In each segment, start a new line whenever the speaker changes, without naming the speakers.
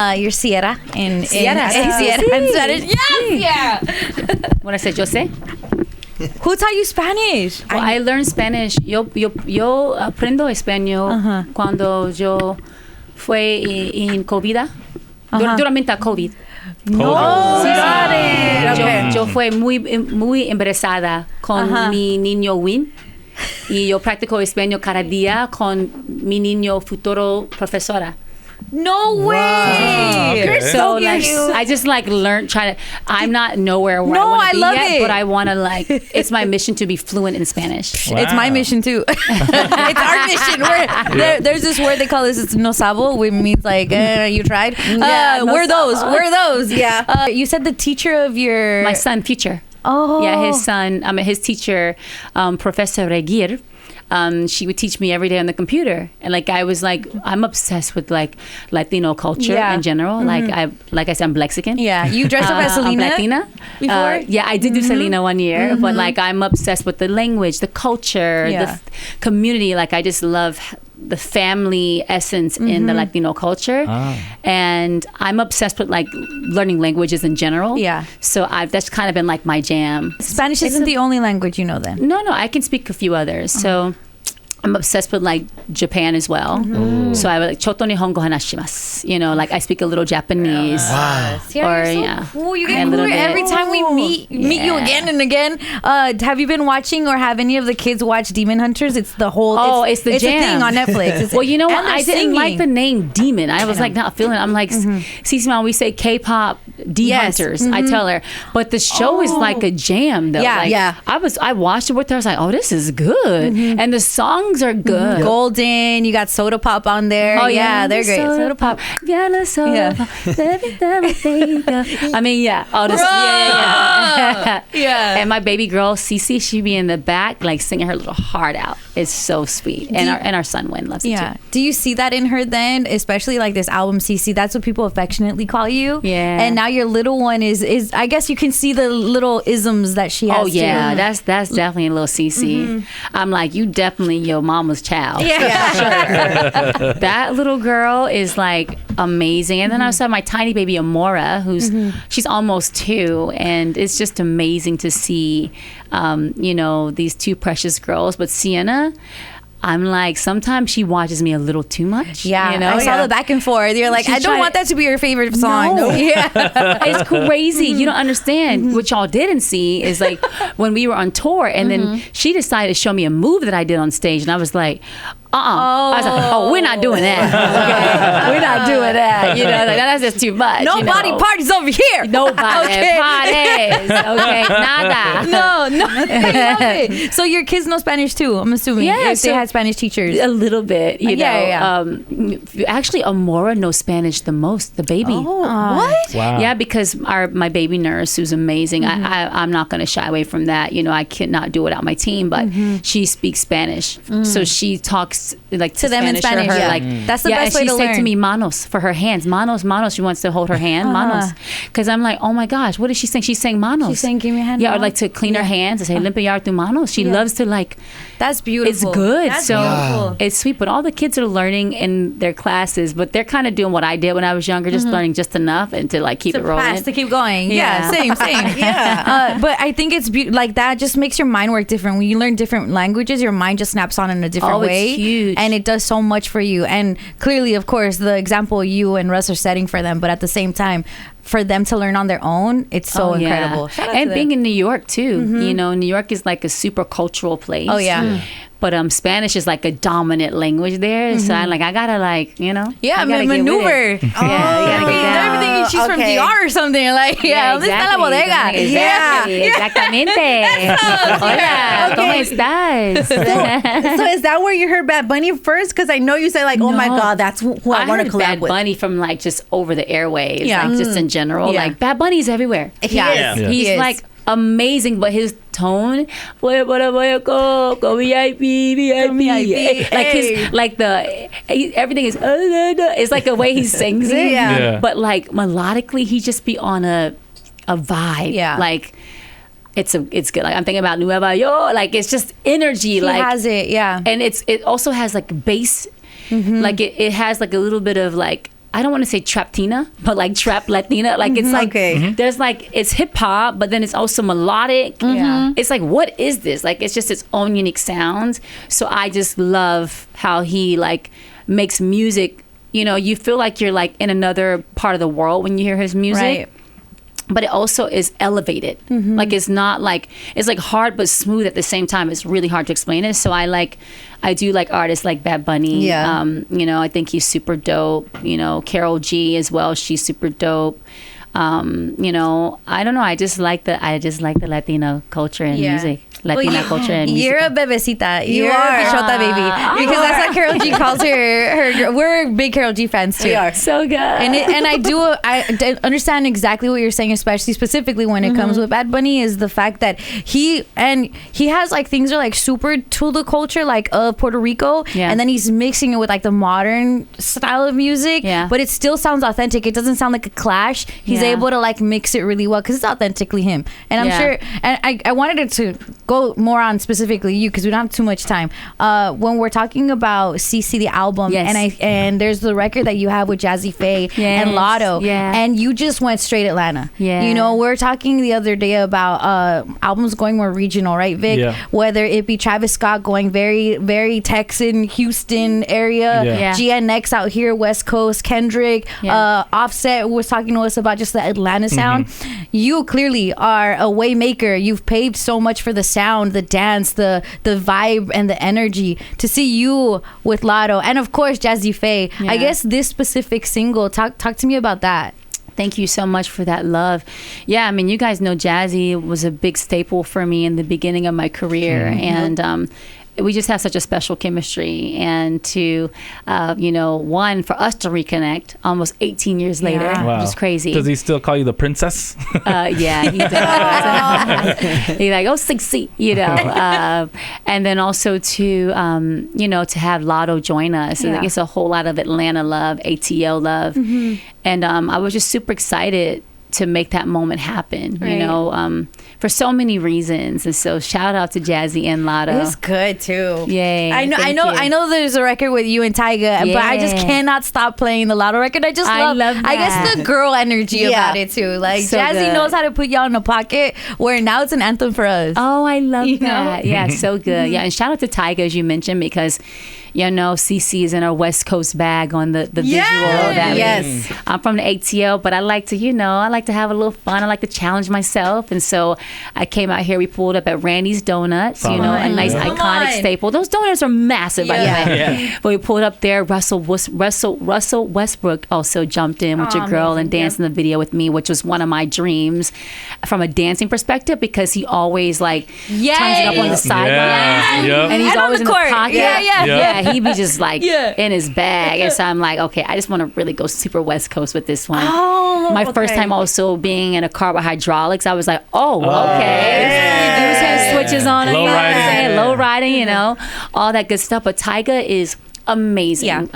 You're Ciara in
Ciara.
Ciara in Spanish. Yes, yeah.
When I said yo sé.
Who taught you Spanish?
Well, I learned Spanish. Yo aprendo español cuando yo fue en COVID. Durante COVID.
No, got it. Okay.
Yo fue muy embarazada con mi niño Win. Y yo practico español cada día con mi niño futuro profesora.
No way.
Wow. Okay.
You're so
like,
cute.
I just like learned trying to. I'm not nowhere where
No,
I want
I
to be
love
yet,
it.
but I want to like. It's my mission to be fluent in Spanish.
Wow.
It's my mission too. It's our mission. There's this word they call this. It's no sabo, which means like you tried.
Yeah, no
we're those.
sabo.
We're those. Yeah. You said the teacher of your
My son, teacher.
Oh.
Yeah, his son. His teacher, Professor Reguir. She would teach me every day on the computer, and like I was like, I'm obsessed with like Latino culture in general. Like I said, I'm Mexican.
Yeah, you dressed up as Selena.
I'm Latina
before.
Yeah, I did do Selena one year, but like I'm obsessed with the language, the culture, the community. Like I just love the family essence in the Latino culture, and I'm obsessed with like learning languages in general.
Yeah,
so that's kind of been like my jam.
Spanish isn't the only language you know then.
No, I can speak a few others. So I'm obsessed with like Japan as well. So I would like choto nihongo hanashimasu. You know, like I speak a little Japanese.
Wow.
Yeah, you're so cool. You get cooler every time we meet you again and again. Have you been watching or have any of the kids watch Demon Hunters? It's the whole.
It's the
it's
jam.
a thing on Netflix.
Well, you know what? I didn't
singing.
like the name Demon. I was like not feeling it. I'm like, Cece Mom, we say K-pop Hunters. I tell her, but the show is like a jam though.
Yeah,
like,
yeah.
I watched it with her. I was like, oh, this is good, and the songs are good.
Golden, you got Soda Pop on there.
Oh
yeah, they're great. Soda Pop.
Yeah, soda pop. I mean, yeah. All this, yeah.
Yeah.
And my baby girl Cece, she be in the back like singing her little heart out. It's so sweet. And our son Win loves it too.
Do you see that in her then? Especially like this album CC, that's what people affectionately call you.
Yeah.
And now your little one is I guess you can see the little isms that she has.
Oh yeah,
too.
that's definitely a little CC. I'm like, you definitely your mama's child.
Yeah.
Sure. That little girl is like amazing. And then I also have my tiny baby Amora, who's she's almost 2, and it's just amazing to see these two precious girls. But Sienna, I'm like, sometimes she watches me a little too much.
Yeah, I saw the back and forth. You're like, I don't want that to be your favorite song.
No.
Yeah.
It's crazy. You don't understand. What y'all didn't see is like when we were on tour, and then she decided to show me a move that I did on stage, and I was like, I was like, oh, we're not doing that. Okay? We're not doing that. You know, like, that's just too much.
No body parties over here.
No body parties. Okay, nada.
No. I love it. So your kids know Spanish too, I'm assuming.
Yeah,
if they had Spanish teachers.
A little bit, you know.
Yeah.
Actually, Amora knows Spanish the most, the baby.
Oh, what?
Wow.
Yeah, because my baby nurse, who's amazing, I'm not going to shy away from that. You know, I cannot do it without my team, but she speaks Spanish. So she talks like
to them in Spanish.
To her, like,
that's the best way to learn.
She said to me, manos, for her hands. Manos. She wants to hold her hand. Manos. Because I'm like, oh my gosh, what is she saying? She's saying manos.
She's saying, give me a hand.
Yeah, or like to clean her hands and say, limpiar tu manos. She loves to like.
That's beautiful.
It's good.
That's
beautiful. It's sweet. But all the kids are learning in their classes, but they're kind of doing what I did when I was younger, just learning just enough and to like keep it rolling.
To keep going. Yeah, same.
Yeah.
But I think it's like that just makes your mind work different. When you learn different languages, your mind just snaps on in a different way.
It's huge.
And it does so much for you. And clearly, of course, the example you and Russ are setting for them, but at the same time, for them to learn on their own, it's so incredible.
And being in New York too, you know, New York is like a super cultural place.
Oh yeah.
But Spanish is like a dominant language there, so I gotta
maneuver.
Get with it.
They're thinking she's from DR or something. Like, ¿dónde está la bodega?
Exactamente. Hola, ¿cómo estás?
So is that where you heard Bad Bunny first? Because I know you said like, oh my God, that's who I want to collab
Bad
with.
Bunny from like just over the airwaves, like just in general. Like Bad Bunny's everywhere. He's like amazing, but his tone, VIP. Like everything is, it's like the way he sings it. But like melodically, he just be on a vibe. Like it's good. Like I'm thinking about Nueva York. Like it's just energy.
He has it,
and it also has like bass. Like it has like a little bit of like I don't want to say traptina, but like trap Latina. Like it's like there's like it's hip hop, but then it's also melodic.
Yeah.
It's like, what is this? Like it's just its own unique sound. So I just love how he like makes music. You know, you feel like you're like in another part of the world when you hear his music.
Right.
But it also is elevated. Like it's not like, it's like hard but smooth at the same time. It's really hard to explain it. So I do like artists like Bad Bunny.
Yeah.
You know, I think he's super dope. You know, Karol G as well. She's super dope. You know, I don't know. I just like the Latino culture and music. Latina culture and music.
You're a bebecita. You're
are.
a bichota baby. Because that's what Karol G calls her. We're big Karol G fans too.
We are.
So good.
And I understand exactly what you're saying, especially specifically when it comes with Bad Bunny, is the fact that he has like things are like super to the culture like of Puerto Rico, and then he's mixing it with like the modern style of music, but it still sounds authentic. It doesn't sound like a clash. He's able to like mix it really well because it's authentically him. And I'm sure, and I wanted it to go more on specifically you because we don't have too much time. When we're talking about CC the album, and there's the record that you have with Jazzy Faye and Lotto, and you just went straight Atlanta. You know, we're talking the other day about albums going more regional, right, Vic? Whether it be Travis Scott going very, very Texan, Houston area, GNX out here, West Coast, Kendrick, Offset was talking to us about just the Atlanta sound. You clearly are a way maker. You've paved so much for the sound, the dance, the vibe, and the energy. To see you with Lotto, and of course Jazzy Faye. I guess this specific single, talk to me about that.
Thank you so much for that love. Yeah, I mean, you guys know Jazzy was a big staple for me in the beginning of my career, and we just have such a special chemistry. And to, you know, one, for us to reconnect almost 18 years later, which is crazy.
Does he still call you the princess?
Yeah, he does. He's like, oh, 6C, you know. And then also to, you know, to have Lotto join us. And it's a whole lot of Atlanta love, ATL love. And I was just super excited to make that moment happen, you know, for so many reasons. And so shout out to Jazzy and Lotto.
It's good too.
Yay.
I know there's a record with you and Tyga, but I just cannot stop playing the Lotto record. I love that. I guess the girl energy about it too. Like so Jazzy knows how to put y'all in a pocket where now it's an anthem for us.
Oh, I love that. Yeah, it's so good. Yeah, and shout out to Tyga, as you mentioned, because you know, CC is in our West Coast bag on the visual of that. I'm from the ATL, but I like to, you know, I like to have a little fun. I like to challenge myself. And so I came out here, we pulled up at Randy's Donuts, you know, a nice iconic staple. Those donuts are massive, by the way. But we pulled up there. Russell Westbrook also jumped in with your girl and danced in the video with me, which was one of my dreams from a dancing perspective, because he always like turns it up on the sidelines. And he's always in the pocket. He'd be just like in his bag. And so I'm like, okay, I just want to really go super West Coast with this one. My first time also being in a car with hydraulics, I was like, okay. Switches on, low riding, you know, all that good stuff. But Tyga is amazing.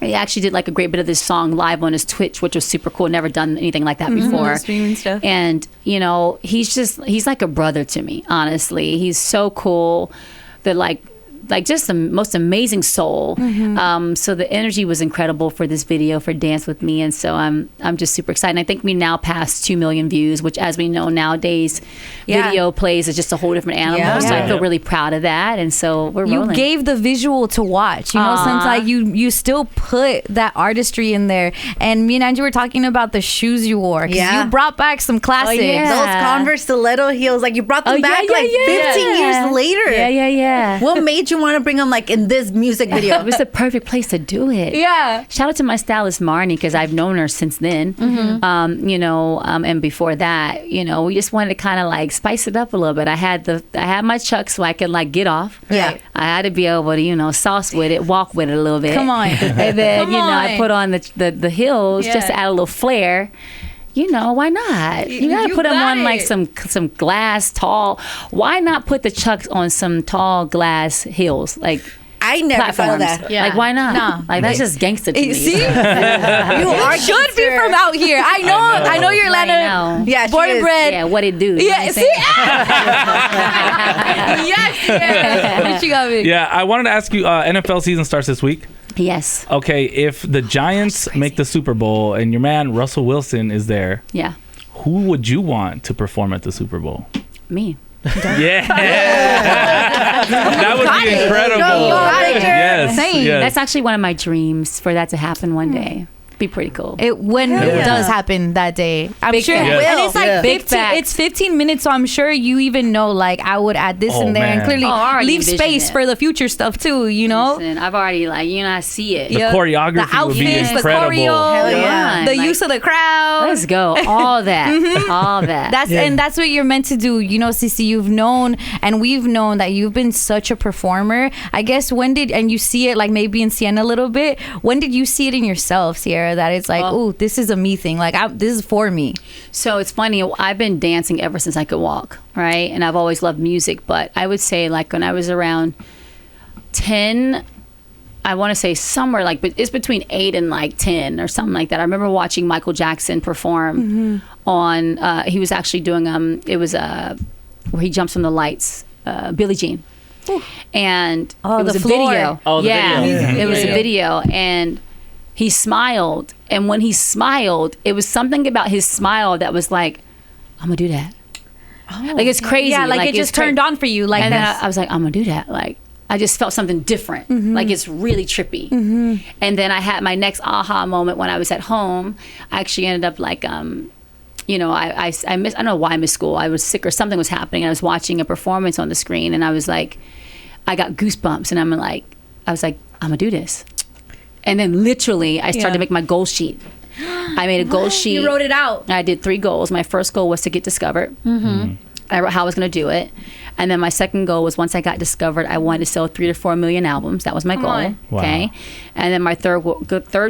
He actually did like a great bit of this song live on his Twitch, which was super cool. Never done anything like that before.
Streaming stuff.
And, you know, he's like a brother to me, honestly. He's so cool that like just the most amazing soul. So the energy was incredible for this video, for Dance With Me. And so I'm just super excited. And I think we now passed 2 million views, which, as we know nowadays, video plays is just a whole different animal. So I feel really proud of that. And so we're rolling.
You gave the visual to watch, you know, since like you still put that artistry in there. And me and Angie were talking about the shoes you wore. You brought back some classics.
Those Converse stiletto heels, like you brought them back 15 years later. What made you want to bring them like in this music video?
It was the perfect place to do it. Shout out to my stylist Marnie, because I've known her since then. You know, and before that, you know, we just wanted to kind of like spice it up a little bit. I had my Chucks so I could like get off. I had to be able to, you know, sauce with it, walk with it a little bit.
Come on.
And then you know, I put on the heels just to add a little flair. You know, why not? You gotta put them on like some glass tall. Why not put the Chucks on some tall glass heels? Like,
I never thought of that.
Like, why not? No. Like, that's just gangster to me.
See? You should be from out here. I know you're Atlanta.
Yeah,
born and bred.
Yeah, what it do?
Yeah, see? Yes. What you got me?
Yeah, I wanted to ask you, NFL season starts this week.
Yes.
Okay, if the Giants make the Super Bowl and your man Russell Wilson is there,
yeah,
who would you want to perform at the Super Bowl?
Me.
Yeah. That would be incredible. Yes.
That's actually one of my dreams, for that to happen one day. Be pretty cool.
It does happen that day, I'm
big
sure.
Yes.
And it's like
Big
15, it's 15 minutes, so I'm sure you even know, like, I would add this in there, and clearly leave space for the future stuff too, you know.
Listen, I've already, like, I see it.
The choreography,
the outfits,
would be incredible.
the choreo, the
like,
use of the crowd.
Let's go. All that. All that.
And that's what you're meant to do. You know, Cece, you've known, and we've known that you've been such a performer. I guess and you see it, like, maybe in Sienna a little bit. When did you see it in yourself, Ciara, that it's like, oh, this is a me thing. Like, this is for me.
So it's funny. I've been dancing ever since I could walk, right? And I've always loved music. But I would say, like, when I was around 10, I want to say somewhere like, but it's between 8 and like 10 or something like that. I remember watching Michael Jackson perform on, he was actually doing, it was where he jumps from the lights, Billie Jean. Ooh. And it was a video.
Oh, the video.
It was a video. And he smiled. And when he smiled, it was something about his smile that was like, I'm going to do that. Oh, like, it's crazy.
Yeah, like it just turned on for you. Like,
and then I was like, I'm going to do that. Like, I just felt something different. Like, it's really trippy. And then I had my next aha moment when I was at home. I actually ended up like, I missed, I don't know why I missed school. I was sick or something was happening. I was watching a performance on the screen, and I was like, I got goosebumps, and I was like, I'm going to do this. And then literally I started to make my goal sheet. I made a goal sheet.
You wrote it out.
I did 3 goals. My first goal was to get discovered. I wrote how I was going to do it. And then my second goal was, once I got discovered, I wanted to sell 3 to 4 million albums. That was my goal.
Wow.
Okay. And then my third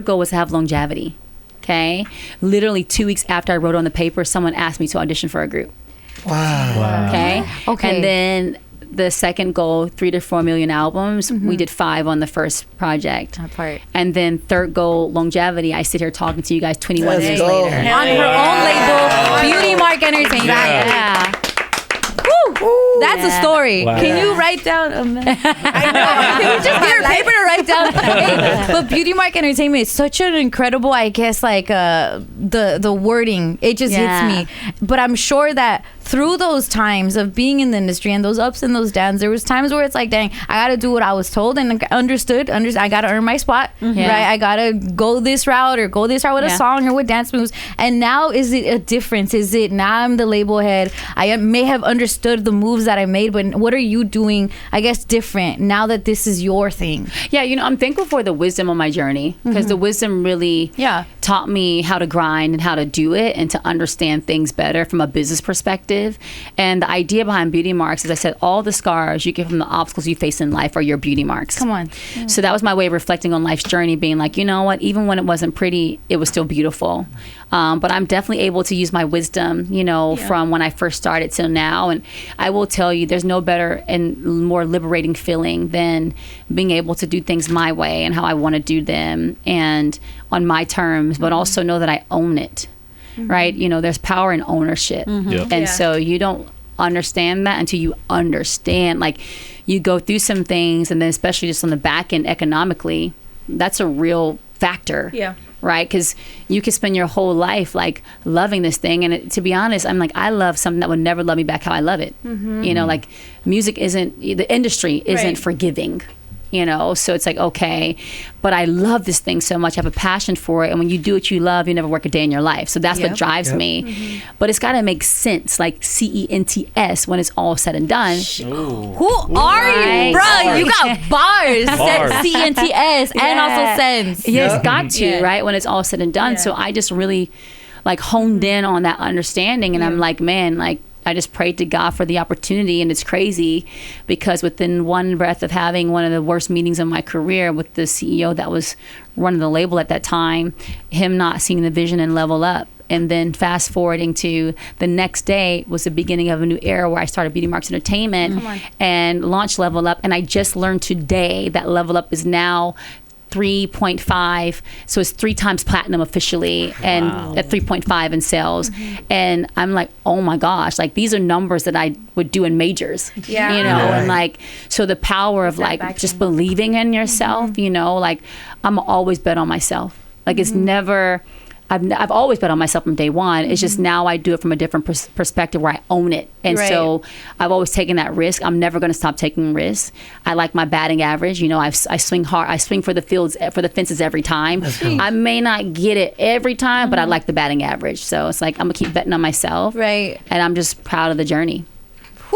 goal was to have longevity. Okay. Literally 2 weeks after I wrote on the paper, someone asked me to audition for a group.
Wow.
Okay. And then the second goal, 3 to 4 million albums. We did 5 on the first project.
That part.
And then third goal, longevity. I sit here talking to you guys 21 days later.
On her own label, Beauty Mark Entertainment.
Yeah.
Woo! That's a story.
Wow.
Can you write down? I know. Can you just get your paper to write down? But Beauty Mark Entertainment is such an incredible, I guess, like the wording. It just hits me. But I'm sure that through those times of being in the industry and those ups and those downs, there was times where it's like, dang, I got to do what I was told and understood. I got to earn my spot, right? I got to go this route or go this route with a song or with dance moves. And now, is it a difference? Is it now I'm the label head? I may have understood the moves that I made, but what are you doing, I guess, different now that this is your thing?
Yeah, I'm thankful for the wisdom on my journey, because the wisdom really taught me how to grind and how to do it and to understand things better from a business perspective. And the idea behind Beauty Marks is, I said, all the scars you get from the obstacles you face in life are your beauty marks.
Come on.
So that was my way of reflecting on life's journey, being like, you know what, even when it wasn't pretty, it was still beautiful. But I'm definitely able to use my wisdom, from when I first started till now. And I will tell you, there's no better and more liberating feeling than being able to do things my way and how I want to do them and on my terms, but also know that I own it. Right? There's power in ownership. And so you don't understand that until you understand, like, you go through some things, and then especially just on the back end economically, that's a real factor. Right? Because you could spend your whole life like loving this thing, and to be honest, I'm like, I love something that would never love me back how I love it. Like, music isn't, the industry isn't forgiving. So it's like, okay, but I love this thing so much. I have a passion for it. And when you do what you love, you never work a day in your life. So that's what drives me. But it's got to make sense, like CENTS, when it's all said and done.
Who are you, bro? You got bars. CENTS and also sense.
Yes, got to, right? When it's all said and done. So I just really like honed in on that understanding. And I'm like, man, like, I just prayed to God for the opportunity. And it's crazy because within one breath of having one of the worst meetings of my career with the CEO that was running the label at that time, him not seeing the vision and level up. And then fast forwarding to the next day was the beginning of a new era where I started Beauty Marks Entertainment and launched Level Up. And I just learned today that Level Up is now 3.5, so it's 3 times platinum officially, and at 3.5 in sales. And I'm like, oh my gosh, like these are numbers that I would do in majors, you know. And like, so the power of like just believing in yourself, you know, like I'm always bet on myself. Like it's never, I've always bet on myself from day one. It's just now I do it from a different perspective where I own it. And so I've always taken that risk. I'm never going to stop taking risks. I like my batting average. You know, I swing hard. I swing for the fences every time. I may not get it every time, but I like the batting average. So it's like I'm going to keep betting on myself.
Right.
And I'm just proud of the journey.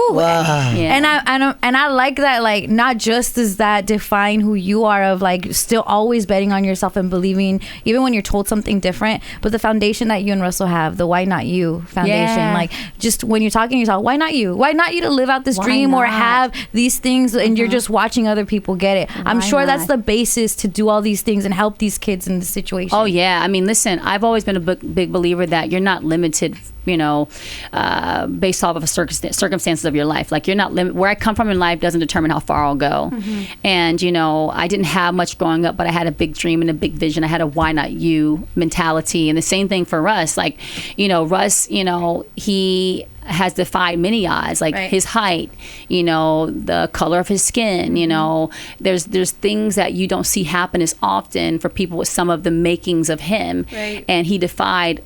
Wow. Yeah. And I like that, like, not just does that define who you are, of like still always betting on yourself and believing even when you're told something different, but the foundation that you and Russell have, the Why Not You foundation, like just when you're talking to yourself, why not you to live out this dream or have these things, and you're just watching other people get it. I'm sure that's the basis to do all these things and help these kids in this situation.
Oh yeah, I mean, listen, I've always been a big believer that you're not limited, you know, based off of circumstances of your life. Like, you're not where I come from in life doesn't determine how far I'll go. And, you know, I didn't have much growing up, but I had a big dream and a big vision. I had a why not you mentality. And the same thing for Russ. Like, you know, Russ, you know, he has defied many odds, like his height, you know, the color of his skin, you know, there's things that you don't see happen as often for people with some of the makings of him. And he defied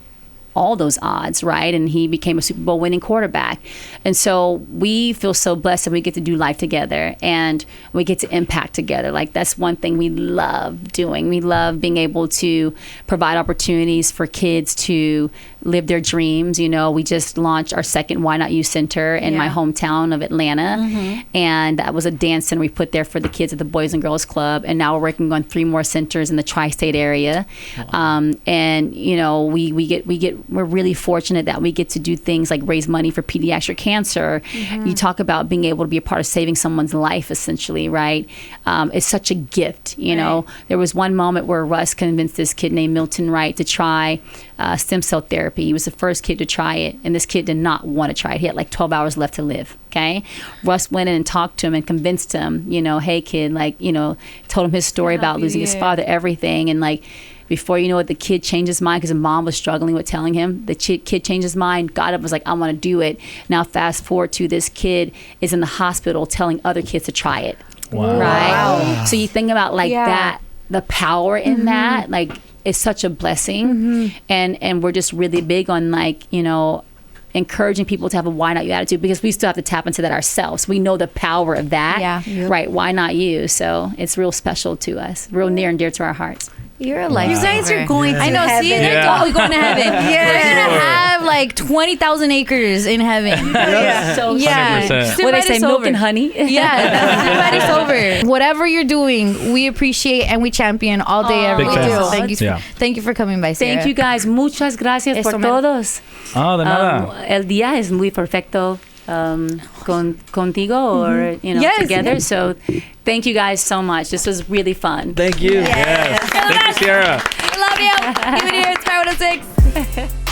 all those odds, right? And he became a Super Bowl winning quarterback. And so we feel so blessed that we get to do life together and we get to impact together. Like, that's one thing we love doing. We love being able to provide opportunities for kids to live their dreams. You know, we just launched our second Why Not You Center in my hometown of Atlanta. And that was a dance center we put there for the kids at the Boys and Girls Club. And now we're working on 3 more centers in the tri-state area. And, you know, we're really fortunate that we get to do things like raise money for pediatric cancer. You talk about being able to be a part of saving someone's life, essentially, right? It's such a gift, you know. There was one moment where Russ convinced this kid named Milton Wright to try stem cell therapy. He was the first kid to try it, and this kid did not want to try it. He had like 12 hours left to live. Okay, Russ went in and talked to him and convinced him, you know, hey kid, like, you know, told him his story about losing his father, everything. And like, before you know it, the kid changed his mind because his mom was struggling with telling him. The kid changed his mind, got up, was like, I want to do it. Now fast forward to this kid is in the hospital telling other kids to try it. Right? So you think about like that, the power in that, like, it's such a blessing. And we're just really big on, like, you know, encouraging people to have a why not you attitude, because we still have to tap into that ourselves. We know the power of that, right? Why not you? So it's real special to us, real near and dear to our hearts.
You're a life.
You guys are going to
I know.
heaven.
See, they're totally going to heaven. They're gonna have like 20,000 acres in heaven.
So
100%.
What they say, milk and honey.
That's over. Whatever you're doing, we appreciate and we champion all day, every day. Thank you for coming by, Ciara.
Thank you guys. Muchas gracias por todos.
De nada.
El día es muy perfecto. Contigo, or you know, together. So thank you guys so much. This was really fun.
Thank you. Yes. Thank you, Ciara.
I love you. Give it here. It's Karol 106.